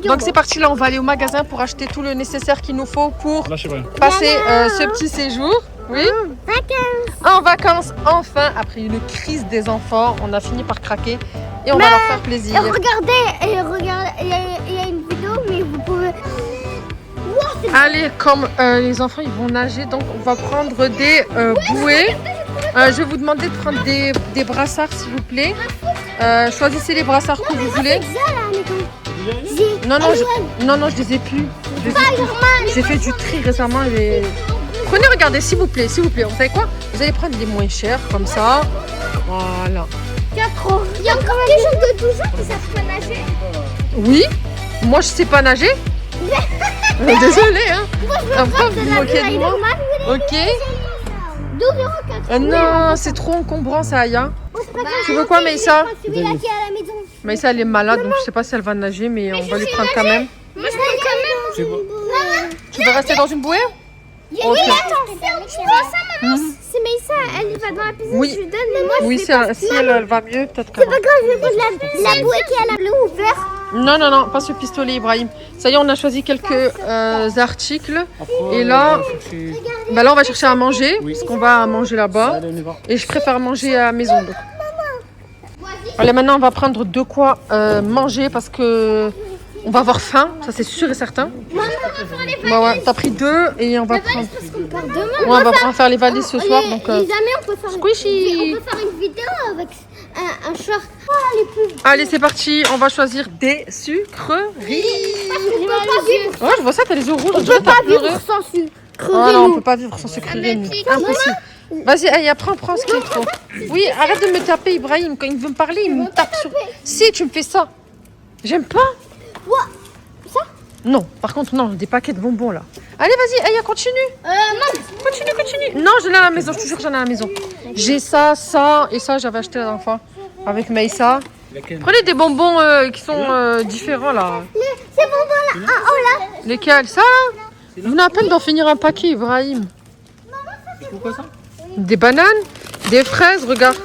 Donc c'est parti, là on va aller au magasin pour acheter tout le nécessaire qu'il nous faut pour passer ce petit séjour. Oui. En vacances, enfin, après une crise des enfants, on a fini par craquer et on va leur faire plaisir. Regardez, il y a une vidéo, mais vous pouvez... Allez, comme les enfants ils vont nager, donc on va prendre des bouées. Je vais vous demander de prendre des brassards s'il vous plaît. Choisissez les brassards que vous voulez. Non, je les ai plus. J'ai fait du tri récemment. Prenez, regardez, s'il vous plaît. Vous savez quoi? Vous allez prendre les moins chers, comme ça. Voilà. Il y a encore des gens de 12 ans qui savent pas nager. Oui, moi je sais pas nager. Désolée, hein. Moi, je veux prendre de la bouteille normale. Ok. 12,80 €. Non, c'est trop encombrant ça, Aya. Tu veux quoi, Maïssa? Celui-là qui est à la maison. Maïssa, elle est malade, donc je sais pas si elle va nager, mais on va lui prendre quand même. Moi, je prends quand même. Tu veux rester dans une bouée? Oui, attends, tu vois ça, maman? C'est Maïssa, elle va dans la piscine, Oui. je lui donne, mais moi, Oui, si elle va mieux, peut-être c'est qu'elle pas grave, je vais prendre la bouée qui est à la bleue ou vert. Non, pas ce pistolet, Ibrahim. Ça y est, on a choisi quelques articles. Et là, là, on va chercher à manger, parce qu'on va manger là-bas. Et je préfère manger à la maison. Donc. Allez, maintenant, on va prendre de quoi manger, parce que on va avoir faim, ça c'est sûr et certain. Ouais, t'as pris 2 et on va prendre... on va faire les valises ce soir. Donc, Les amis, on peut faire squishy. une vidéo avec un short. Allez, c'est parti, on va choisir des sucreries. Ouais, je vois ça, t'as les yeux rouges. On peut pas vivre sans sucre. Ah non, on peut pas vivre sans sucreries. Impossible. Vas-y, Aya, prends ce qu'il faut. Oui, arrête de me taper, Ibrahim. Quand il veut me parler, il me tape sur... Si, tu me fais ça. J'aime pas. Ça? Non, par contre, non, des paquets de bonbons là. Allez, vas-y, Aya, continue. Continue. Non, j'en ai à la maison, je te jure que j'en ai à la maison. J'ai ça et ça, j'avais acheté la dernière fois avec Maïssa. Prenez des bonbons qui sont différents là. Ces bonbons là. Ah, oh là. Lesquels? Ça là? Vous venez à peine d'en finir un paquet, Ibrahim. Pourquoi ça? Des bananes, des fraises, regarde.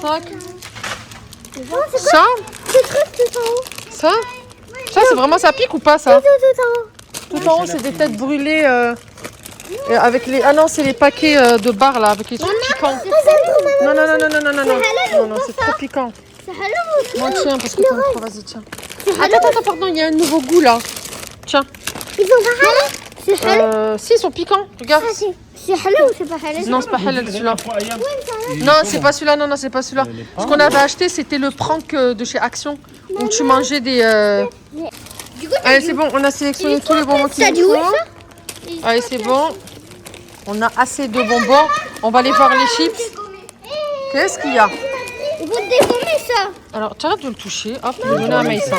Tac. Ça? Ce truc tout en haut. Ça? Ça, c'est vraiment, ça pique ou pas ça? Tout en haut. Tout en haut, c'est des têtes brûlées avec les... Ah non, c'est les paquets de bar là, avec les trucs piquants. Non, c'est trop piquant. C'est halal. Non, tiens, parce que t'en as trop, vas-y, tiens. Attends, pardon, il y a un nouveau goût là. Tiens. Ils sont pas halal. C'est halal. Si, ils sont piquants, regarde. C'est halal ou c'est pas halal? Non, c'est pas halal celui-là. Non, c'est pas celui-là, non, c'est pas celui-là. Ce qu'on avait acheté, c'était le prank de chez Action, où tu mangeais des... Allez, c'est bon, on a sélectionné tous les bonbons qu'il nous faut. Allez, c'est bon. On a assez de bonbons. On va aller voir les chips. Qu'est-ce qu'il y a? Ils vont dégommer ça. Alors, tu arrêtes de le toucher. Hop, je vais donner à Maïssa.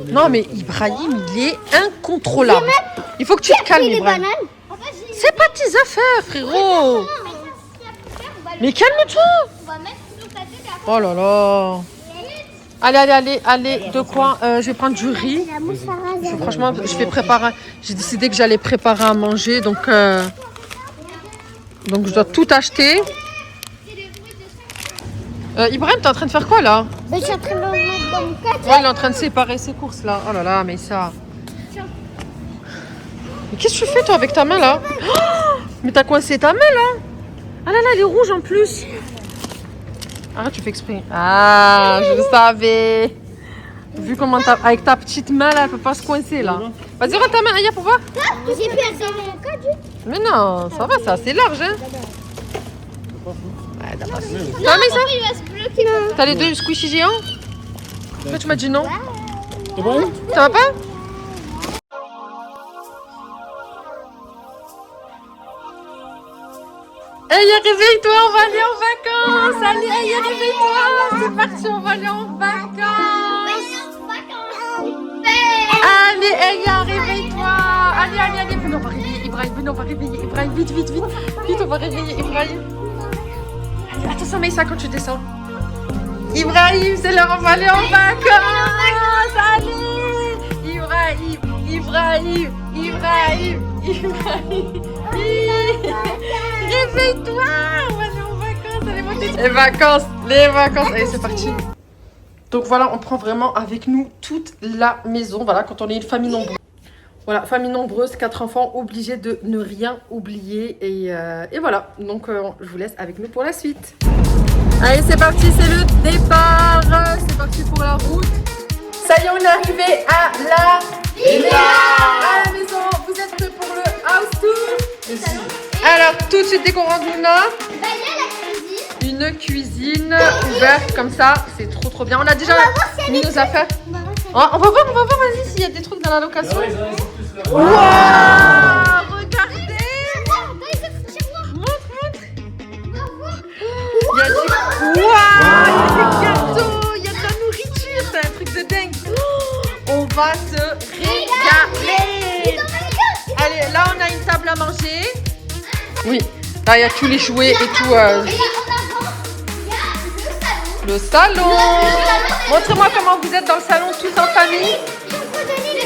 Non, mais Ibrahim, il est incontrôlable. Il faut que tu te calmes, Ibrahim. C'est pas tes affaires, frérot. Mais calme-toi. Oh là là. Allez, de quoi? Je vais prendre du riz. Franchement, j'ai décidé que j'allais préparer à manger, donc je dois tout acheter. Ibrahim, t'es en train de faire quoi là? Je suis en train de le mettre dans mon cadeau. Ouais, il est en train de séparer ses courses là. Oh là là, mais ça... Mais qu'est-ce que tu fais toi avec ta main là? Oh, mais t'as coincé ta main là? Ah là là, elle est rouge en plus. Arrête, tu fais exprès. Ah, je le savais. Vu comment avec ta petite main là, elle peut pas se coincer là. Vas-y, rends ta main, Aya, pour voir. J'ai perdu mon cadeau. Mais non, ça va, c'est assez large hein. Ouais, t'as pas... Ah, mais ça? Il va se bloquer. T'as les 2 squishy géants? Pourquoi tu m'as dit non? Ibrahim? Ça va pas? Hey, réveille-toi, on va aller en vacances. Allez, hey, réveille-toi. C'est parti, on va aller en vacances. Allez, hey, réveille-toi. Allez. Venez, on va réveiller Ibrahim. Vite. Vite, on va réveiller Ibrahim. Allez, attention, Maïssa, quand tu descends. Ibrahim, c'est l'heure, on va aller en vacances. Allez. Ibrahim. Réveille-toi, on va aller en vacances. Allez, montez. Les vacances. Allez, c'est parti. Donc voilà, on prend vraiment avec nous toute la maison. Voilà, quand on est une famille nombreuse. Voilà, famille nombreuse, 4 enfants, obligés de ne rien oublier. Et voilà, donc je vous laisse avec nous pour la suite. Allez, c'est parti, c'est le départ. C'est parti pour la route. Ça y est, on est arrivé à la villa, à la maison. Vous êtes prêts pour le house tour? Alors, tout de suite, dès qu'on rentre, Luna, une cuisine ouverte comme ça. C'est trop bien. On a déjà mis nos affaires. On va voir, vas-y, s'il y a des trucs dans la location. Waouh, regardez. Montre. Il y a des gâteaux, il y a de la nourriture, c'est un truc de dingue. On va se régaler. Allez, là on a une table à manger. Oui, là il y a tous les jouets et tout. Le salon. Montrez-moi comment vous êtes dans le salon tous en famille.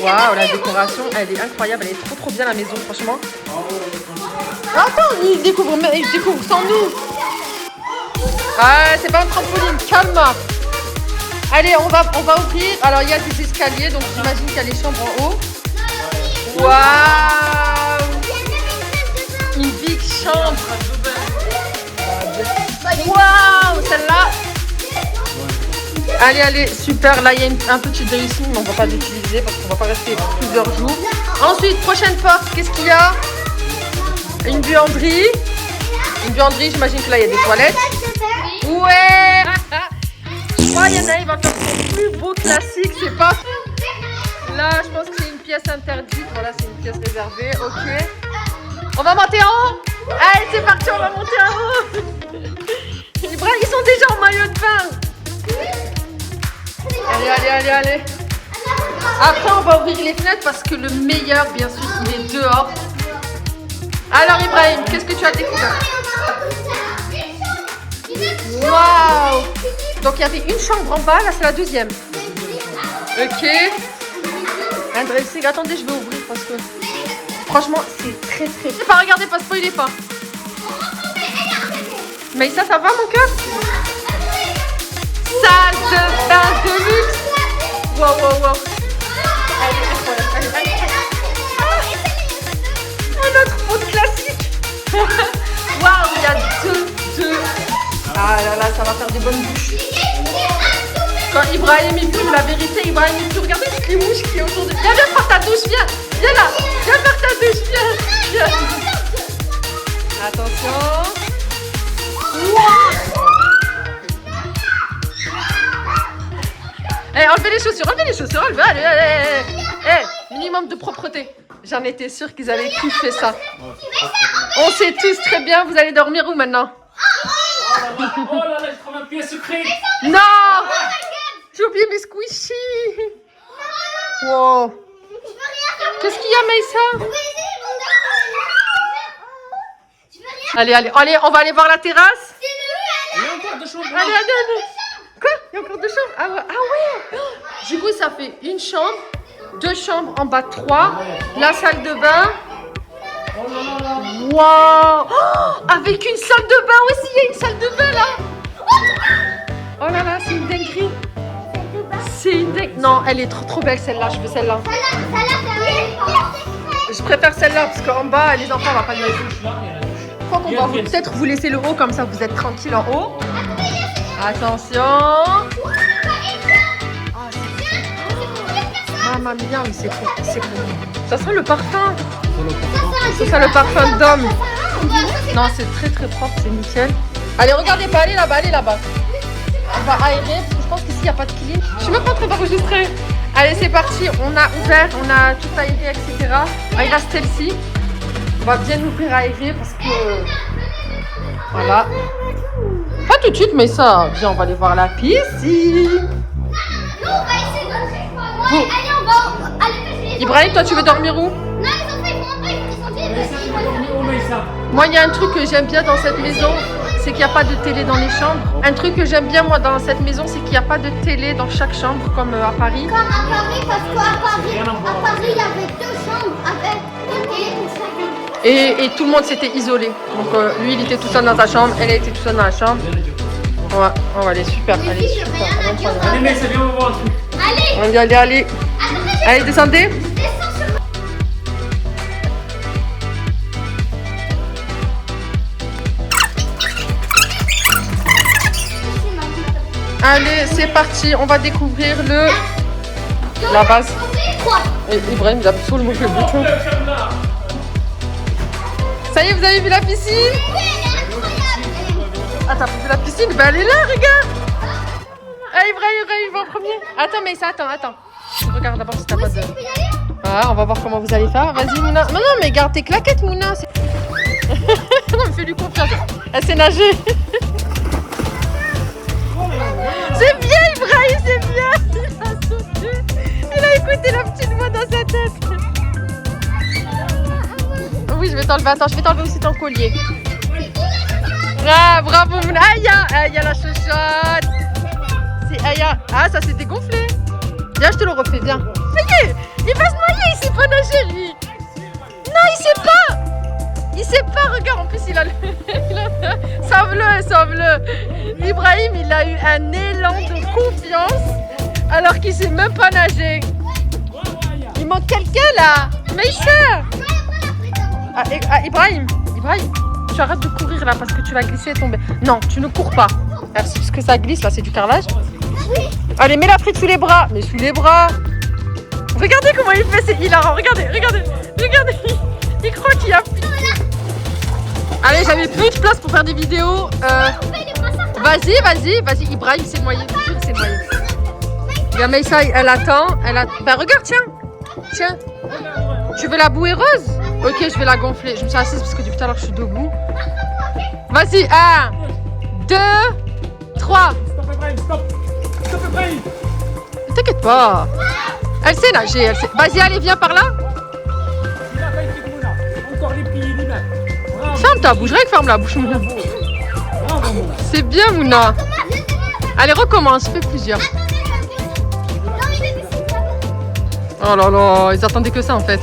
Waouh, la décoration, elle est incroyable, elle est trop bien la maison, franchement. Attends, ils découvrent sans nous. Ah, c'est pas un trampoline, calme. Allez, on va ouvrir. Alors, il y a des escaliers, donc j'imagine qu'il y a les chambres en haut. Waouh, une big chambre. Waouh, celle-là. Allez, super. Là, il y a un petit dressing, mais on ne va pas l'utiliser parce qu'on ne va pas rester plusieurs jours. Ensuite, prochaine porte, qu'est-ce qu'il y a? Une buanderie. Une buanderie, j'imagine que là, il y a des toilettes. Ouais. Je crois qu'il y en a, il va faire son plus beau classique, c'est pas... Là, je pense que c'est une pièce interdite. Voilà, c'est une pièce réservée. Ok. On va monter en haut. Allez, c'est parti, on va monter en haut. Ils sont déjà en maillot de bain. Allez. Après, on va ouvrir les fenêtres parce que le meilleur, bien sûr, il est dehors. Alors, Ibrahim, qu'est-ce que tu as découvert? Waouh! Donc, il y avait une chambre en bas, là, c'est la deuxième. Ok. Un dressing. Attendez, je vais ouvrir parce que... Franchement, c'est très... Pas regarder, pas spoiler pas. Mais ça va, mon cœur? Salle de bain de luxe. Wow. Allez. Un autre pot classique. Waouh, il y a deux. Ah là, ça va faire des bonnes bouches. Quand Ibrahim il filme la vérité, Ibrahim il dit regardez toutes les mouches qui est autour de... Viens faire ta douche, viens là. Viens faire ta douche, viens. Attention. Wow. Enlevez les chaussures, allez. Minimum de propreté. J'en étais sûre qu'ils avaient tous fait ça. On sait tous très bien, vous allez dormir où maintenant? Oh là, j'ai trouvé un pied secret. Non. J'ai oublié mes squishies. Wow. Qu'est-ce qu'il y a, Maïssa? Allez, on va aller voir la terrasse. Il y a encore 2 chambres. Allez. Quoi? Il y a encore 2 chambres? Ah ouais. Du coup, ça fait une chambre, 2 chambres en bas, 3. La salle de bain. Waouh! Avec une salle de bain aussi, il y a une salle de bain là. Oh là là, c'est une dinguerie. C'est une dinguerie. Non, elle est trop belle celle-là, je veux celle-là. Je préfère celle-là parce qu'en bas, les enfants, on va pas les mettre. Je crois qu'on va peut-être vous laisser le haut comme ça, vous êtes tranquille en haut. Attention. Mamma mia, mais c'est cool. Ça sent le parfum. Ça sent le parfum d'homme. Non, c'est très propre, c'est nickel. Allez, regardez pas, allez là-bas. On va aérer parce que je pense qu'ici il n'y a pas de clim. Je suis même pas en train d'enregistrer. Allez, c'est parti. On a ouvert, on a tout aéré, etc. Ah, il reste celle-ci. On va bien ouvrir aérer parce que... Voilà. Pas tout de suite, mais ça, viens, on va aller voir la piscine. Ibrahim, toi, tu veux dormir où? Moi, il y a un truc que j'aime bien dans cette maison, c'est qu'il n'y a pas de télé dans les chambres. Un truc que j'aime bien, moi, dans cette maison, c'est qu'il n'y a pas de télé dans chaque chambre, comme à Paris. Comme à Paris, parce qu'à Paris, il y avait 2 chambres avec 2 télé pour chacun. Et tout le monde s'était isolé. Donc, lui, il était tout seul dans sa chambre, elle était tout seule dans la chambre. Ouais, elle est super. Elle est super. Elle est incroyable. Allez, mais c'est bien, on va voir un truc. Allez, Allez. Allez, descendez. descends sur Allez, c'est parti. On va découvrir la base. 3. Et Ibrahim, il a absolument fait le bouton. Ça y est, vous avez vu la piscine? Ah, t'as vu la piscine? Ben, elle est là, regarde. Ah, Ibrahim va en premier. Attends, mais ça, attends. Regarde d'abord si t'as pas de... Ah, on va voir comment vous allez faire. Vas-y, Mouna. Non, mais garde tes claquettes, Mouna. Non, mais fais-lui confiance. Elle sait nager. C'est bien, Ibrahim, c'est bien. Il a sauté. Il a écouté la petite voix dans sa tête. Oui, je vais t'enlever. Attends, je vais t'enlever aussi ton collier. Ah, bravo, Mouna. Aïe, la chochotte. Ah, ça s'est dégonflé. Viens, je te le refais, viens. Ça y est, il va se noyer, il sait pas nager, lui. Non, il sait pas, regarde, en plus, il a le... Sauve-le. Ibrahim, il a eu un élan de confiance, alors qu'il sait même pas nager. Il manque quelqu'un, là. Maïssa. Ibrahim, tu arrêtes de courir, là, parce que tu vas glisser et tomber. Non, tu ne cours pas. Merci, parce que ça glisse, là, c'est du carrelage. Allez, mets la frite sous les bras. Mais sous les bras. Regardez comment il fait, c'est hilarant. Regardez. Il croit qu'il y a... Allez, j'avais plus de place pour faire des vidéos. Vas-y. Ibrahim s'est noyé. Il s'est noyé. La Maïssa, elle attend. Bah, regarde, tiens. Tu veux la bouée rose? Ok, je vais la gonfler. Je me suis assise parce que depuis tout à l'heure, je suis debout. Vas-y, 1, 2, 3. Stop, Ibrahim, stop, Ibrahim. T'inquiète pas. Elle sait nager, Vas-y, allez, viens par là. Il a pas été Mouna. Encore les pieds, Mouna. Bravo. Ferme ta bouche, ferme la bouche, Mouna. Bravo, Mouna. C'est bien, Mouna. Allez, recommence, fais plusieurs. Oh là là, ils attendaient que ça en fait.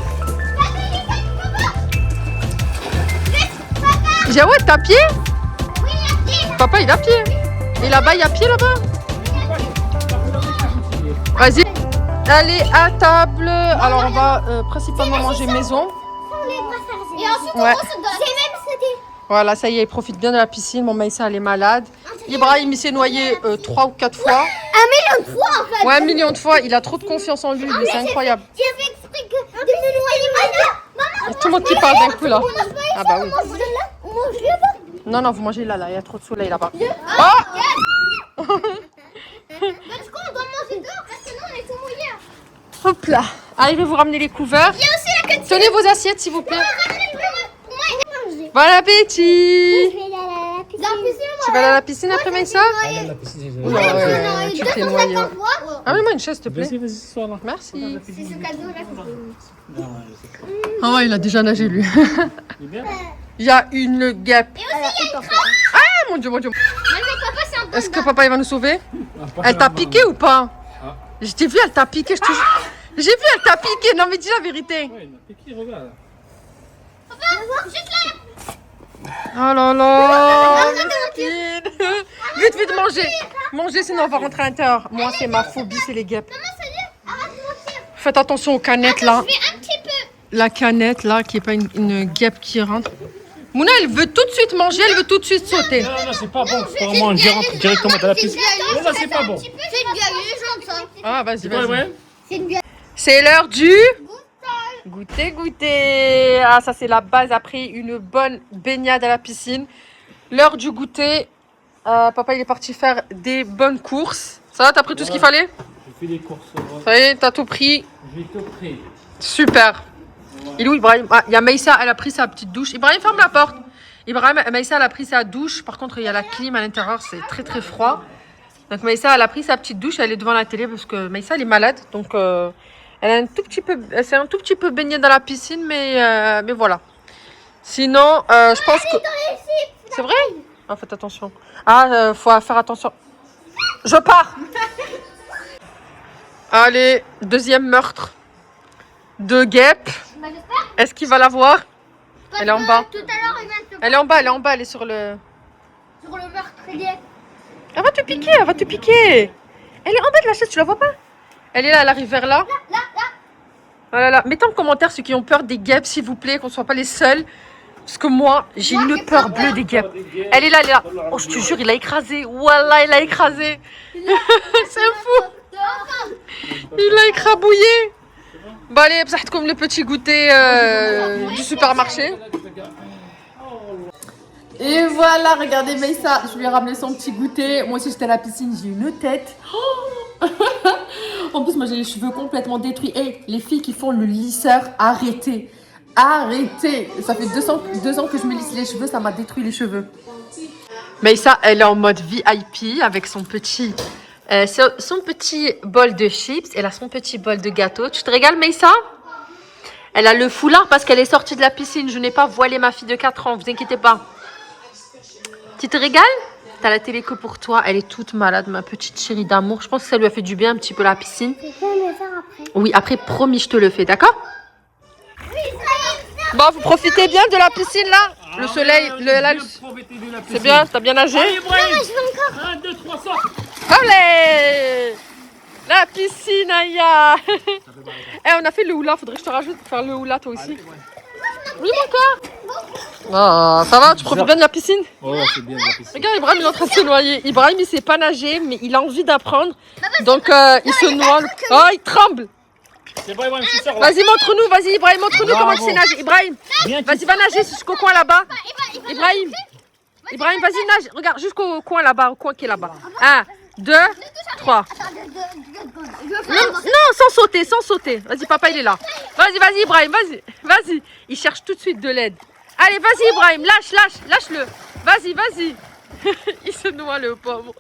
J'ai ouais, t'as pied? Papa, il a pied. Et là-bas, il y a pied là-bas. Vas-y. Allez, à table. Alors, on va principalement manger maison. Et ensuite, Ouais. on se donne. J'ai même sauté. Voilà, ça y est, il profite bien de la piscine. Mon Maïssa, elle est malade. Ibrahim, il s'est noyé 3 ou 4 fois. 1 million de fois, en fait. Ouais, 1 million de fois. Il a trop de confiance en lui, c'est incroyable. J'ai fait exprès de me noyer. Maman, Tout le monde qui parle d'un coup là. Ah bah oui. on mange là. On mange là-bas. Non, vous mangez là, il y a trop de soleil là-bas. Parce qu'on doit manger dehors parce que nous, on est tout mouillés. Hop là. Allez, je vais vous ramener les couverts. Il y a aussi la queue de Tenez vos assiettes, s'il vous plaît. pour moi, il est mangé. Bon appétit. Je vais aller à la piscine. Tu vas aller à la piscine après Maïssa? Allez, la piscine, Oula, ouais, tu t'es noyé. Ouais. Ah oui, moi une chaise, s'il te plaît. Vas-y, ce soir là. Merci. C'est ce cadeau-là. Ah ouais, il a déjà nagé lui. Il est bien. Il y a une guêpe. Et aussi, il y a une trappe. Ah mon dieu. Mais papa, c'est un Est-ce que papa il va nous sauver? Ah, pas Elle t'a ça, piqué ou pas? Ah. Je t'ai vu, elle t'a piqué, je te jure. J'ai vu, elle t'a piqué. Non mais dis la vérité. Ouais, il m'a piqué, regarde. Papa, juste là. Oh là là. Miskine. Vite, manger. Manger, sinon on va rentrer à l'intérieur. Moi, c'est ma phobie, c'est les guêpes. Maman, ça y est, arrête de mentir. Faites attention aux canettes là. Je vais un petit peu. La canette là, qui est pas une guêpe qui rentre. Mouna, elle veut tout de suite manger, elle veut tout de suite sauter. Non, c'est pas bon. Faut manger directement dans la piscine. Non, ça, c'est pas bon. C'est une bière légende, ça. Ah, vas-y, C'est quoi, vas-y. Ibrahim? C'est une bière. C'est l'heure du goûter. Ah, ça c'est la base après une bonne baignade à la piscine. L'heure du goûter. Papa, il est parti faire des bonnes courses. Ça va, t'as pris tout ce qu'il fallait? J'ai fait des courses. Ça y est, t'as tout pris. J'ai tout pris. Super. Il est où Ibrahim? Ah, il y a Maïssa, elle a pris sa petite douche. Ibrahim, ferme la porte. Maïssa, elle a pris sa douche. Par contre, il y a la clim à l'intérieur, c'est très très froid. Donc Maïssa, elle a pris sa petite douche, elle est devant la télé parce que Maïssa, elle est malade. Donc elle s'est un tout petit peu baignée dans la piscine, mais voilà. Sinon, je pense que... C'est vrai? Ah, faites attention. Ah, faut faire attention. Je pars. Allez, deuxième meurtre de guêpe. Est-ce qu'il va la voir? Elle est en bas. Tout à l'heure, il vient de Elle est en bas, elle est sur le... sur le meurtrier. Elle va te piquer, elle va te piquer. Elle est en bas de la chaise, tu la vois pas? Elle est là, elle arrive vers là. Oh là là. Mettez en commentaire ceux qui ont peur des guêpes, s'il vous plaît, qu'on ne soit pas les seuls. Parce que moi, j'ai une peur bleue des guêpes. Elle est là, elle est là. Oh, je te jure, il a écrasé. Wallah, il a écrasé. C'est fou. Il a écrabouillé. Bon, allez, c'est comme le petit goûter du supermarché. Et voilà, regardez Meissa, je lui ai ramené son petit goûter. Moi aussi, j'étais à la piscine, j'ai une tête. En plus, moi, j'ai les cheveux complètement détruits. Et les filles qui font le lisseur, arrêtez. Arrêtez. Ça fait 2 ans que je me lisse les cheveux, ça m'a détruit les cheveux. Meissa, elle est en mode VIP avec son petit bol de chips. Elle a son petit bol de gâteau. Tu te régales, Meissa? Elle a le foulard parce qu'elle est sortie de la piscine. Je n'ai pas voilé ma fille de 4 ans, vous inquiétez pas. Tu te régales? T'as la télé que pour toi. Elle est toute malade, ma petite chérie d'amour. Je pense que ça lui a fait du bien un petit peu la piscine. Je vais le faire après. Oui, après, promis, je te le fais, d'accord? Bon, vous profitez bien de la piscine, là? Le soleil, c'est bien, t'as bien nagé? Allez, Ibrahim. 1, 2, 3, sort. Allez! La piscine, Aya! Eh, on a fait le hula, faudrait que je te rajoute pour faire le hula, toi aussi. Oui, mon cœur! Oh, ça va, tu profites bien de la piscine? Oh, c'est bien la piscine. Regarde, Ibrahim, il est en train de se noyer. Ibrahim, il sait pas nager, mais il a envie d'apprendre. Donc, il se noie. Oh, il tremble! C'est bon, Ibrahim, tu sors là. Vas-y, montre-nous, vas-y, Ibrahim, montre-nous comment tu sais nager. Ibrahim, vas-y, va nager jusqu'au coin là-bas. Ibrahim, Ibrahim, vas-y, nage. Regarde, jusqu'au coin là-bas, au coin qui est là-bas. 1, 2, 3. Non, sans sauter, sans sauter. Vas-y, papa, il est là. Vas-y, vas-y, Ibrahim, vas-y, vas-y. Il cherche tout de suite de l'aide. Allez, vas-y, Ibrahim, lâche-le. Vas-y, vas-y. Il se noie, le pauvre.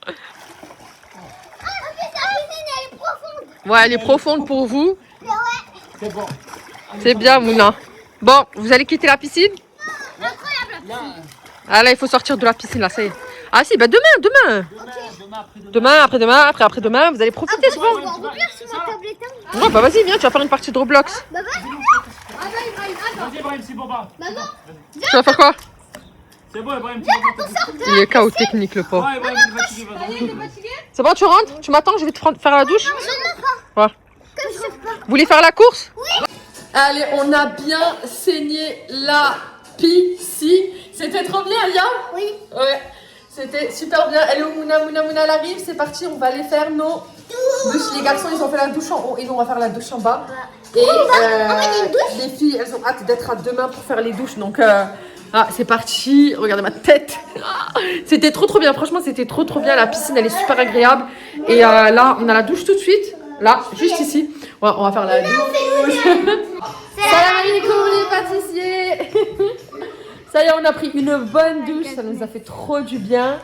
Ouais, elle est profonde pour vous. C'est bon. C'est bien, Mouna. Bon, vous allez quitter la piscine? Ah là, il faut sortir de la piscine, là, ça y est. Ah si, bah demain. Demain, après-demain, vous allez profiter, c'est bon. Ouais, bah vas-y, viens, tu vas faire une partie de Roblox. Vas-y, Ibrahim, c'est bon, va. Tu vas faire quoi? C'est bon, Ibrahim, tu vas. Il est KO technique, le pauvre. Ouais, Ibrahim, il est fatigué, C'est bon, tu rentres? Tu m'attends, je vais te faire la douche? Ouais. Vous voulez faire la course? Oui. Allez, on a bien saigné la piscine. C'était trop bien, Aya? Oui. Ouais, c'était super bien. Elle est où, Mouna, elle arrive. C'est parti, on va aller faire nos douches. Les garçons, ils ont fait la douche en haut et nous, on va faire la douche en bas. Et les filles, elles ont hâte d'être à demain pour faire les douches. Donc, c'est parti. Regardez ma tête. C'était trop bien. Franchement, c'était trop bien. La piscine, elle est super agréable. Et là, on a la douche tout de suite. Là, juste ici. Ouais, on va faire la douche. Salam alaikum les pâtissiers. Ça y est, on a pris une bonne douche. Ça nous a fait trop du bien.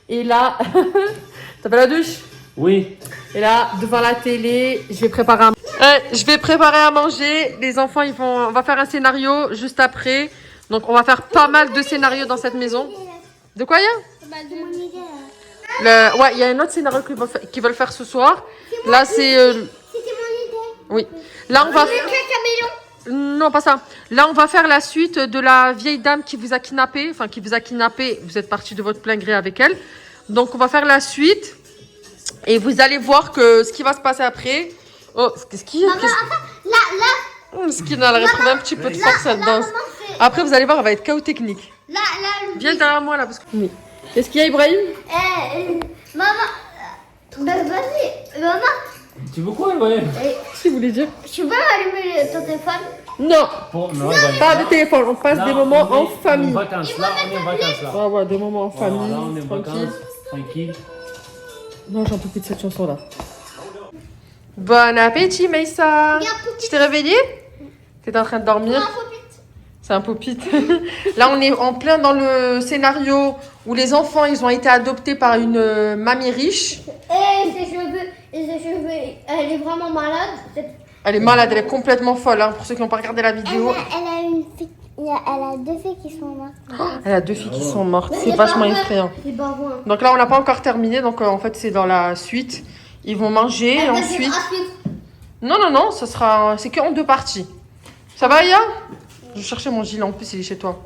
Et là, t'as fait la douche? Oui. Et là, devant la télé, je vais préparer à manger. Les enfants, on va faire un scénario juste après. Donc, on va faire pas mal de scénarios dans cette maison. De quoi, Yann? Ouais, il y a un autre scénario qu'ils veulent faire ce soir. Là, c'est... C'était mon idée. Oui. Là, on va... Non, pas ça. Là, on va faire la suite de la vieille dame qui vous a kidnappé. Enfin, qui vous a kidnappé. Vous êtes parti de votre plein gré avec elle. Donc, on va faire la suite. Et vous allez voir que ce qui va se passer après... Oh, qu'est-ce qu'il y a? Skina, elle a retrouvé un petit peu de force, elle danse. Après, vous allez voir, elle va être chaos technique. Viens derrière moi, là, parce que... Oui. Qu'est-ce qu'il y a, Ibrahim? Maman. Vas-y, maman. Tu veux quoi, Ibrahim? Qu'est-ce que vous voulez dire? Tu peux allumer ton téléphone? Non, Non, Ibrahim. pas de téléphone, on passe des moments en famille. On est en vacances, là, on est en vacances, là. Ouais, des moments en famille, Là, on est en tranquille. vacances, tranquille. Non, j'en peux plus de cette chanson-là. Bon appétit, Meissa. Tu t'es réveillée? T'es en train de dormir? C'est un popit. Là, on est en plein dans le scénario où les enfants, ils ont été adoptés par une mamie riche. Et ses cheveux, elle est vraiment malade. Elle est malade, elle est complètement folle. Hein, pour ceux qui n'ont pas regardé la vidéo. Elle a 2 filles qui sont mortes. Elle a 2 filles qui sont mortes. C'est vachement effrayant. C'est pas bon. Donc là, on n'a pas encore terminé. Donc en fait, c'est dans la suite. Ils vont manger et ensuite... Non, ça sera... C'est qu'en 2 parties. Ça va, Aya? Je cherchais mon gilet, en plus il est chez toi.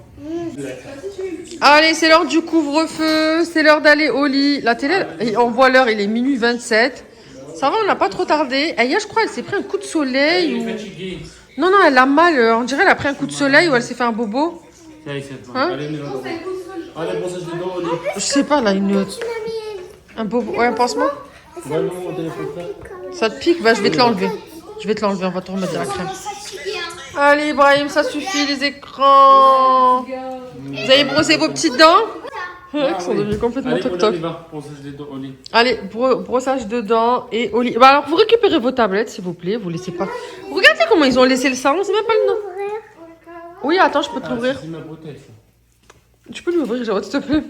Allez, c'est l'heure du couvre-feu, c'est l'heure d'aller au lit. La télé, on voit l'heure, il est minuit 27. Ça va, on n'a pas trop tardé. Et hier, je crois, elle s'est pris un coup de soleil. Ou... Non, non, elle a mal. On dirait qu'elle a pris un coup de soleil ou elle s'est fait un bobo. Hein? Allez, brossage de dents au lit. Je sais pas, là, un bobo. Ouais, un pansement. Ça te pique? Bah, je vais te l'enlever. Je vais te l'enlever, on va te remettre de la crème. Allez, Ibrahim, ça suffit, les écrans. Vous avez brossé vos petites dents? Ils sont devenus complètement Allez, toc-toc. brossage des dents au lit. Allez, brossage de dents et au lit. Bah alors, vous récupérez vos tablettes, s'il vous plaît. Vous laissez pas. Regardez comment ils ont laissé le salon, c'est même pas le nom. Oui, attends, je peux te l'ouvrir. C'est ma bretelle, ça. Tu peux l'ouvrir, genre, s'il te plaît.